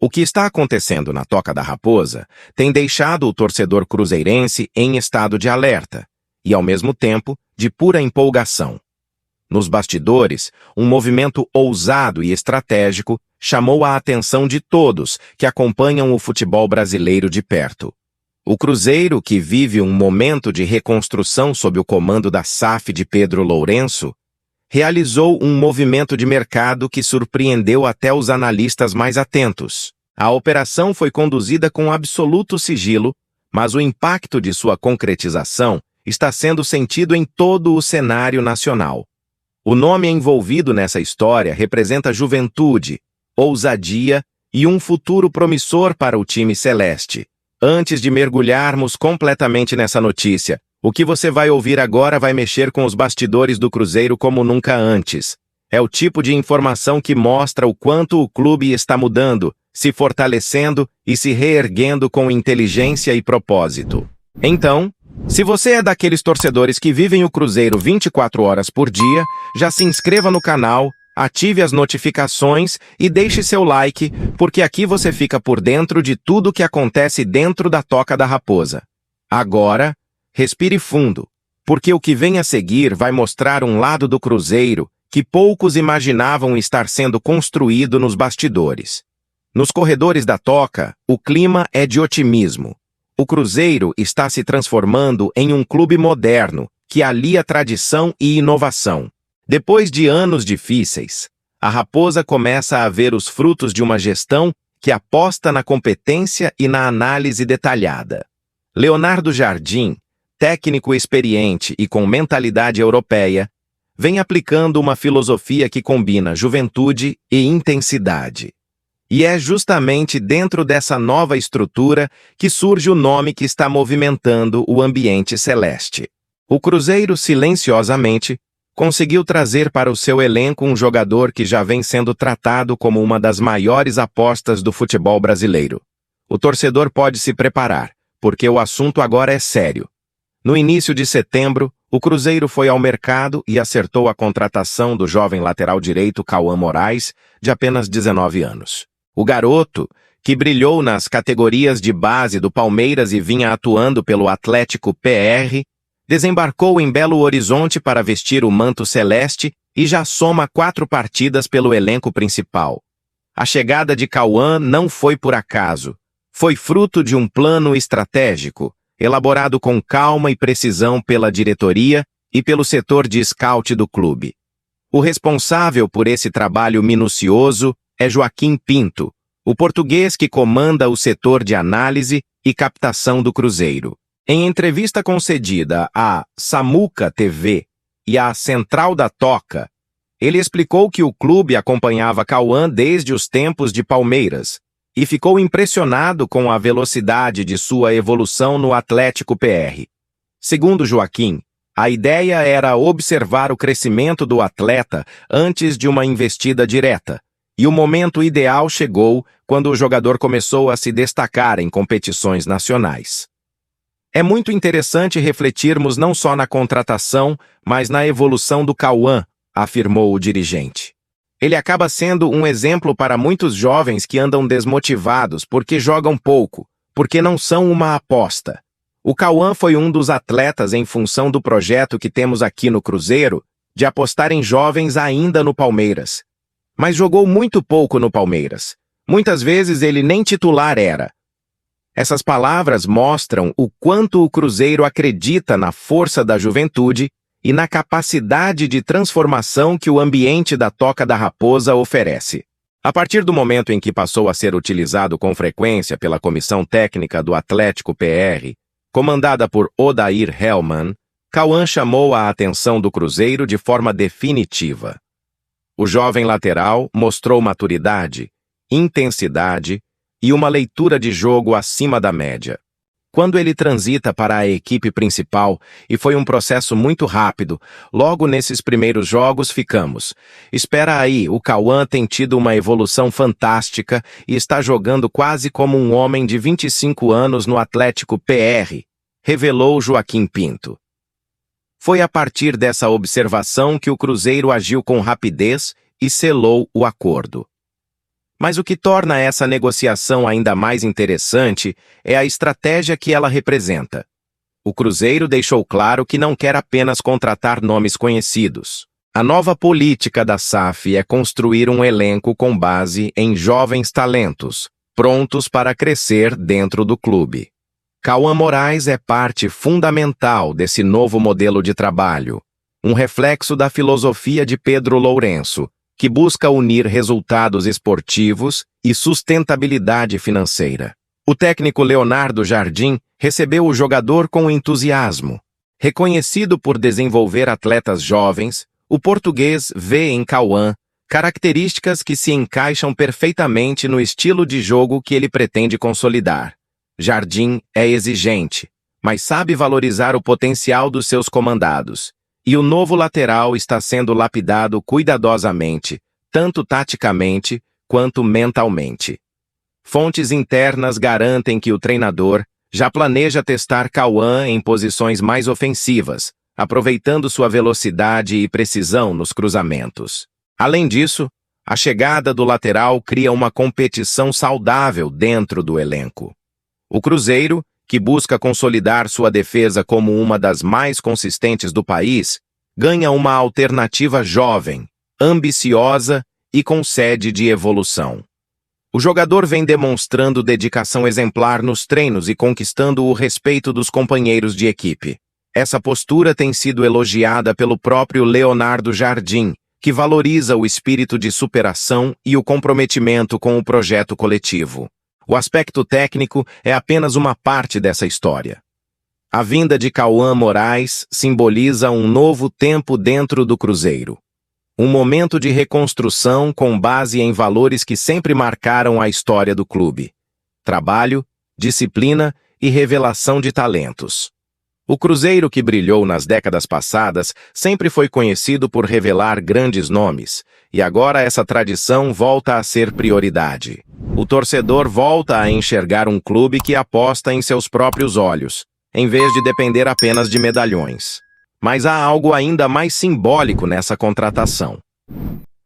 O que está acontecendo na Toca da Raposa tem deixado o torcedor cruzeirense em estado de alerta e, ao mesmo tempo, de pura empolgação. Nos bastidores, um movimento ousado e estratégico chamou a atenção de todos que acompanham o futebol brasileiro de perto. O Cruzeiro, que vive um momento de reconstrução sob o comando da SAF de Pedro Lourenço, realizou um movimento de mercado que surpreendeu até os analistas mais atentos. A operação foi conduzida com absoluto sigilo, mas o impacto de sua concretização está sendo sentido em todo o cenário nacional. O nome envolvido nessa história representa juventude, ousadia e um futuro promissor para o time celeste. Antes de mergulharmos completamente nessa notícia, o que você vai ouvir agora vai mexer com os bastidores do Cruzeiro como nunca antes. É o tipo de informação que mostra o quanto o clube está mudando, se fortalecendo e se reerguendo com inteligência e propósito. Então, se você é daqueles torcedores que vivem o Cruzeiro 24 horas por dia, já se inscreva no canal, ative as notificações e deixe seu like, porque aqui você fica por dentro de tudo que acontece dentro da Toca da Raposa. Agora, respire fundo, porque o que vem a seguir vai mostrar um lado do Cruzeiro que poucos imaginavam estar sendo construído nos bastidores. Nos corredores da Toca, o clima é de otimismo. O Cruzeiro está se transformando em um clube moderno que alia tradição e inovação. Depois de anos difíceis, a Raposa começa a ver os frutos de uma gestão que aposta na competência e na análise detalhada. Leonardo Jardim, técnico experiente e com mentalidade europeia, vem aplicando uma filosofia que combina juventude e intensidade. E é justamente dentro dessa nova estrutura que surge o nome que está movimentando o ambiente celeste. O Cruzeiro, silenciosamente, conseguiu trazer para o seu elenco um jogador que já vem sendo tratado como uma das maiores apostas do futebol brasileiro. O torcedor pode se preparar, porque o assunto agora é sério. No início de setembro, o Cruzeiro foi ao mercado e acertou a contratação do jovem lateral direito Cauã Moraes, de apenas 19 anos. O garoto, que brilhou nas categorias de base do Palmeiras e vinha atuando pelo Atlético PR, desembarcou em Belo Horizonte para vestir o manto celeste e já soma 4 partidas pelo elenco principal. A chegada de Cauã não foi por acaso. Foi fruto de um plano estratégico, elaborado com calma e precisão pela diretoria e pelo setor de scout do clube. O responsável por esse trabalho minucioso é Joaquim Pinto, o português que comanda o setor de análise e captação do Cruzeiro. Em entrevista concedida à Samuca TV e à Central da Toca, ele explicou que o clube acompanhava Cauã desde os tempos de Palmeiras e ficou impressionado com a velocidade de sua evolução no Atlético PR. Segundo Joaquim, a ideia era observar o crescimento do atleta antes de uma investida direta, e o momento ideal chegou quando o jogador começou a se destacar em competições nacionais. É muito interessante refletirmos não só na contratação, mas na evolução do Cauã, afirmou o dirigente. Ele acaba sendo um exemplo para muitos jovens que andam desmotivados porque jogam pouco, porque não são uma aposta. O Cauã foi um dos atletas em função do projeto que temos aqui no Cruzeiro, de apostar em jovens ainda no Palmeiras. Mas jogou muito pouco no Palmeiras. Muitas vezes ele nem titular era. Essas palavras mostram o quanto o Cruzeiro acredita na força da juventude e na capacidade de transformação que o ambiente da Toca da Raposa oferece. A partir do momento em que passou a ser utilizado com frequência pela comissão técnica do Atlético PR, comandada por Odair Hellmann, Cauã chamou a atenção do Cruzeiro de forma definitiva. O jovem lateral mostrou maturidade, intensidade e uma leitura de jogo acima da média. Quando ele transita para a equipe principal, e foi um processo muito rápido, logo nesses primeiros jogos ficamos. Espera aí, o Cauã tem tido uma evolução fantástica e está jogando quase como um homem de 25 anos no Atlético PR, revelou Joaquim Pinto. Foi a partir dessa observação que o Cruzeiro agiu com rapidez e selou o acordo. Mas o que torna essa negociação ainda mais interessante é a estratégia que ela representa. O Cruzeiro deixou claro que não quer apenas contratar nomes conhecidos. A nova política da SAF é construir um elenco com base em jovens talentos, prontos para crescer dentro do clube. Cauã Moraes é parte fundamental desse novo modelo de trabalho, um reflexo da filosofia de Pedro Lourenço, que busca unir resultados esportivos e sustentabilidade financeira. O técnico Leonardo Jardim recebeu o jogador com entusiasmo. Reconhecido por desenvolver atletas jovens, o português vê em Cauã características que se encaixam perfeitamente no estilo de jogo que ele pretende consolidar. Jardim é exigente, mas sabe valorizar o potencial dos seus comandados. E o novo lateral está sendo lapidado cuidadosamente, tanto taticamente quanto mentalmente. Fontes internas garantem que o treinador já planeja testar Cauã em posições mais ofensivas, aproveitando sua velocidade e precisão nos cruzamentos. Além disso, a chegada do lateral cria uma competição saudável dentro do elenco. O Cruzeiro, que busca consolidar sua defesa como uma das mais consistentes do país, ganha uma alternativa jovem, ambiciosa e com sede de evolução. O jogador vem demonstrando dedicação exemplar nos treinos e conquistando o respeito dos companheiros de equipe. Essa postura tem sido elogiada pelo próprio Leonardo Jardim, que valoriza o espírito de superação e o comprometimento com o projeto coletivo. O aspecto técnico é apenas uma parte dessa história. A vinda de Cauã Moraes simboliza um novo tempo dentro do Cruzeiro. Um momento de reconstrução com base em valores que sempre marcaram a história do clube: trabalho, disciplina e revelação de talentos. O Cruzeiro, que brilhou nas décadas passadas, sempre foi conhecido por revelar grandes nomes, e agora essa tradição volta a ser prioridade. O torcedor volta a enxergar um clube que aposta em seus próprios olhos, em vez de depender apenas de medalhões. Mas há algo ainda mais simbólico nessa contratação.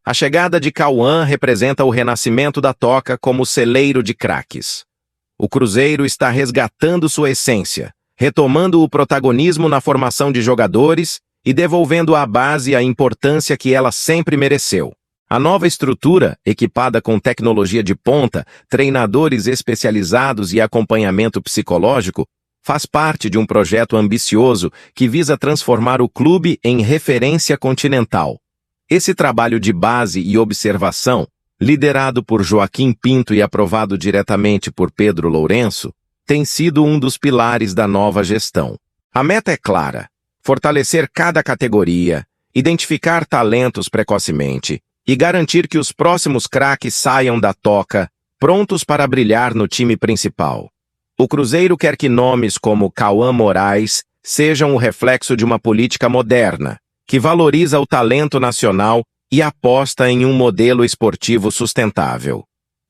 A chegada de Cauã representa o renascimento da Toca como celeiro de craques. O Cruzeiro está resgatando sua essência, retomando o protagonismo na formação de jogadores e devolvendo à base a importância que ela sempre mereceu. A nova estrutura, equipada com tecnologia de ponta, treinadores especializados e acompanhamento psicológico, faz parte de um projeto ambicioso que visa transformar o clube em referência continental. Esse trabalho de base e observação, liderado por Joaquim Pinto e aprovado diretamente por Pedro Lourenço, tem sido um dos pilares da nova gestão. A meta é clara: fortalecer cada categoria, identificar talentos precocemente e garantir que os próximos craques saiam da Toca, prontos para brilhar no time principal. O Cruzeiro quer que nomes como Cauã Moraes sejam o reflexo de uma política moderna, que valoriza o talento nacional e aposta em um modelo esportivo sustentável.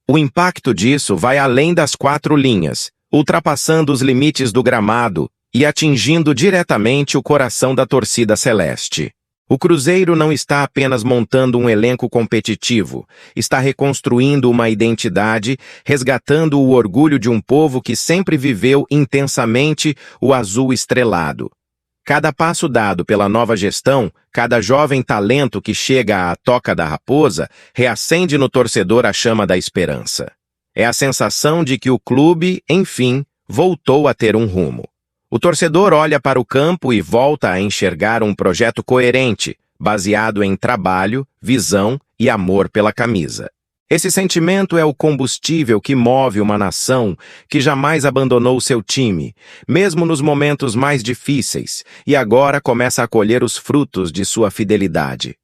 O impacto disso vai além das 4 linhas, ultrapassando os limites do gramado e atingindo diretamente o coração da torcida celeste. O Cruzeiro não está apenas montando um elenco competitivo, está reconstruindo uma identidade, resgatando o orgulho de um povo que sempre viveu intensamente o azul estrelado. Cada passo dado pela nova gestão, cada jovem talento que chega à Toca da Raposa, reacende no torcedor a chama da esperança. É a sensação de que o clube, enfim, voltou a ter um rumo. O torcedor olha para o campo e volta a enxergar um projeto coerente, baseado em trabalho, visão e amor pela camisa. Esse sentimento é o combustível que move uma nação que jamais abandonou seu time, mesmo nos momentos mais difíceis, e agora começa a colher os frutos de sua fidelidade.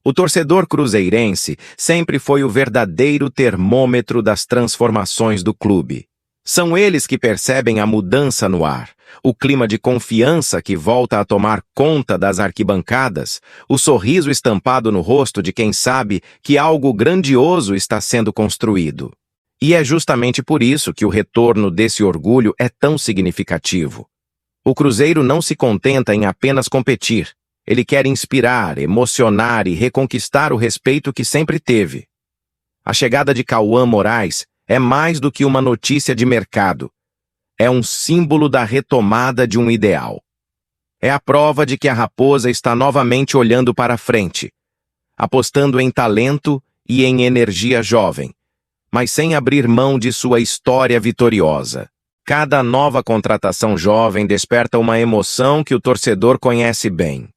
O torcedor cruzeirense sempre foi o verdadeiro termômetro das transformações do clube. São eles que percebem a mudança no ar, o clima de confiança que volta a tomar conta das arquibancadas, o sorriso estampado no rosto de quem sabe que algo grandioso está sendo construído. E é justamente por isso que o retorno desse orgulho é tão significativo. O Cruzeiro não se contenta em apenas competir, ele quer inspirar, emocionar e reconquistar o respeito que sempre teve. A chegada de Cauã Moraes é mais do que uma notícia de mercado. É um símbolo da retomada de um ideal. É a prova de que a Raposa está novamente olhando para frente, apostando em talento e em energia jovem, mas sem abrir mão de sua história vitoriosa. Cada nova contratação jovem desperta uma emoção que o torcedor conhece bem.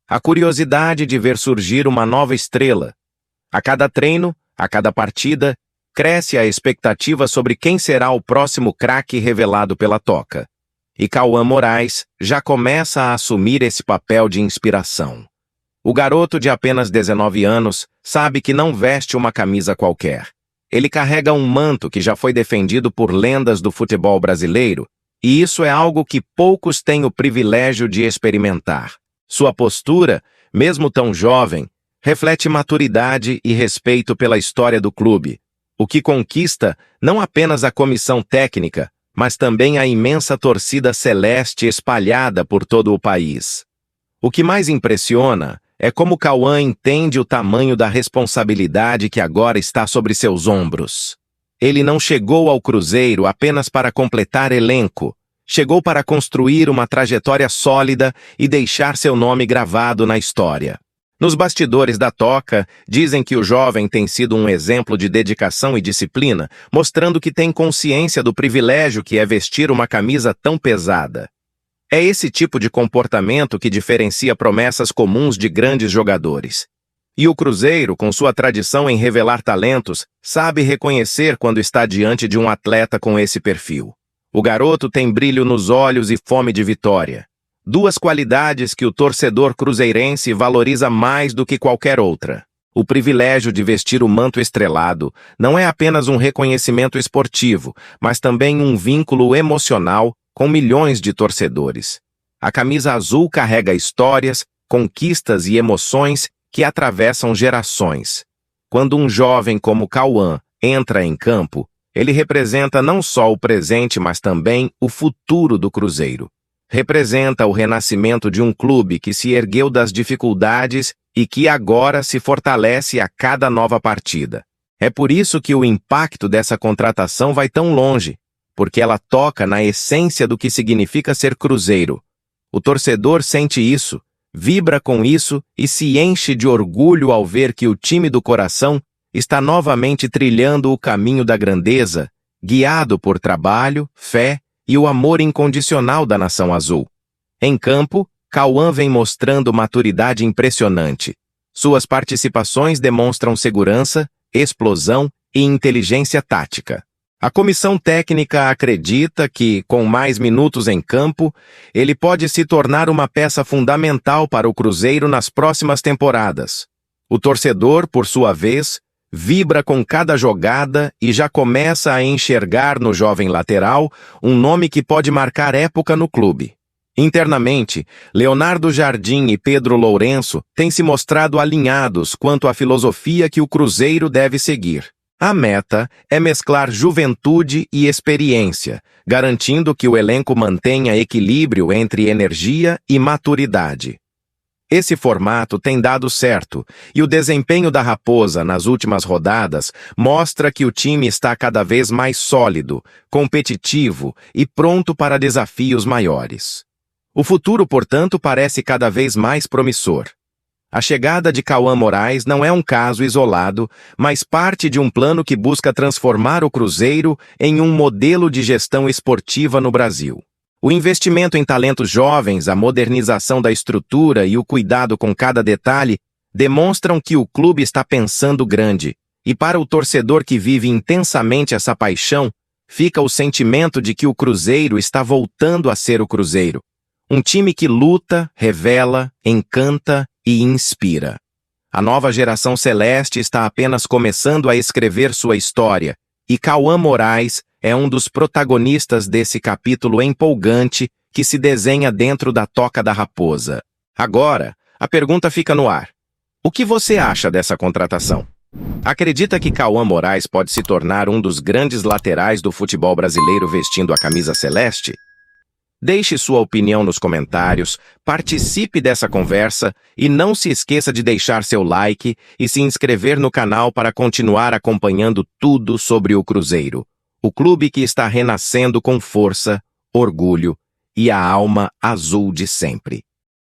A curiosidade de ver surgir uma nova estrela. A cada treino, a cada partida, cresce a expectativa sobre quem será o próximo craque revelado pela Toca. E Cauã Moraes já começa a assumir esse papel de inspiração. O garoto de apenas 19 anos sabe que não veste uma camisa qualquer. Ele carrega um manto que já foi defendido por lendas do futebol brasileiro, e isso é algo que poucos têm o privilégio de experimentar. Sua postura, mesmo tão jovem, reflete maturidade e respeito pela história do clube, o que conquista não apenas a comissão técnica, mas também a imensa torcida celeste espalhada por todo o país. O que mais impressiona é como Cauã entende o tamanho da responsabilidade que agora está sobre seus ombros. Ele não chegou ao Cruzeiro apenas para completar elenco, chegou para construir uma trajetória sólida e deixar seu nome gravado na história. Nos bastidores da Toca, dizem que o jovem tem sido um exemplo de dedicação e disciplina, mostrando que tem consciência do privilégio que é vestir uma camisa tão pesada. É esse tipo de comportamento que diferencia promessas comuns de grandes jogadores. E o Cruzeiro, com sua tradição em revelar talentos, sabe reconhecer quando está diante de um atleta com esse perfil. O garoto tem brilho nos olhos e fome de vitória. Duas qualidades que o torcedor cruzeirense valoriza mais do que qualquer outra. O privilégio de vestir o manto estrelado não é apenas um reconhecimento esportivo, mas também um vínculo emocional com milhões de torcedores. A camisa azul carrega histórias, conquistas e emoções que atravessam gerações. Quando um jovem como Cauã entra em campo, ele representa não só o presente, mas também o futuro do Cruzeiro. Representa o renascimento de um clube que se ergueu das dificuldades e que agora se fortalece a cada nova partida. É por isso que o impacto dessa contratação vai tão longe, porque ela toca na essência do que significa ser Cruzeiro. O torcedor sente isso, vibra com isso e se enche de orgulho ao ver que o time do coração está novamente trilhando o caminho da grandeza, guiado por trabalho, fé e o amor incondicional da Nação Azul. Em campo, Cauã vem mostrando maturidade impressionante. Suas participações demonstram segurança, explosão e inteligência tática. A comissão técnica acredita que, com mais minutos em campo, ele pode se tornar uma peça fundamental para o Cruzeiro nas próximas temporadas. O torcedor, por sua vez, vibra com cada jogada e já começa a enxergar no jovem lateral um nome que pode marcar época no clube. Internamente, Leonardo Jardim e Pedro Lourenço têm se mostrado alinhados quanto à filosofia que o Cruzeiro deve seguir. A meta é mesclar juventude e experiência, garantindo que o elenco mantenha equilíbrio entre energia e maturidade. Esse formato tem dado certo, e o desempenho da Raposa nas últimas rodadas mostra que o time está cada vez mais sólido, competitivo e pronto para desafios maiores. O futuro, portanto, parece cada vez mais promissor. A chegada de Cauã Moraes não é um caso isolado, mas parte de um plano que busca transformar o Cruzeiro em um modelo de gestão esportiva no Brasil. O investimento em talentos jovens, a modernização da estrutura e o cuidado com cada detalhe demonstram que o clube está pensando grande. E para o torcedor que vive intensamente essa paixão, fica o sentimento de que o Cruzeiro está voltando a ser o Cruzeiro. Um time que luta, revela, encanta e inspira. A nova geração celeste está apenas começando a escrever sua história, e Cauã Moraes é um dos protagonistas desse capítulo empolgante que se desenha dentro da Toca da Raposa. Agora, a pergunta fica no ar. O que você acha dessa contratação? Acredita que Cauã Moraes pode se tornar um dos grandes laterais do futebol brasileiro vestindo a camisa celeste? Deixe sua opinião nos comentários, participe dessa conversa e não se esqueça de deixar seu like e se inscrever no canal para continuar acompanhando tudo sobre o Cruzeiro, o clube que está renascendo com força, orgulho e a alma azul de sempre.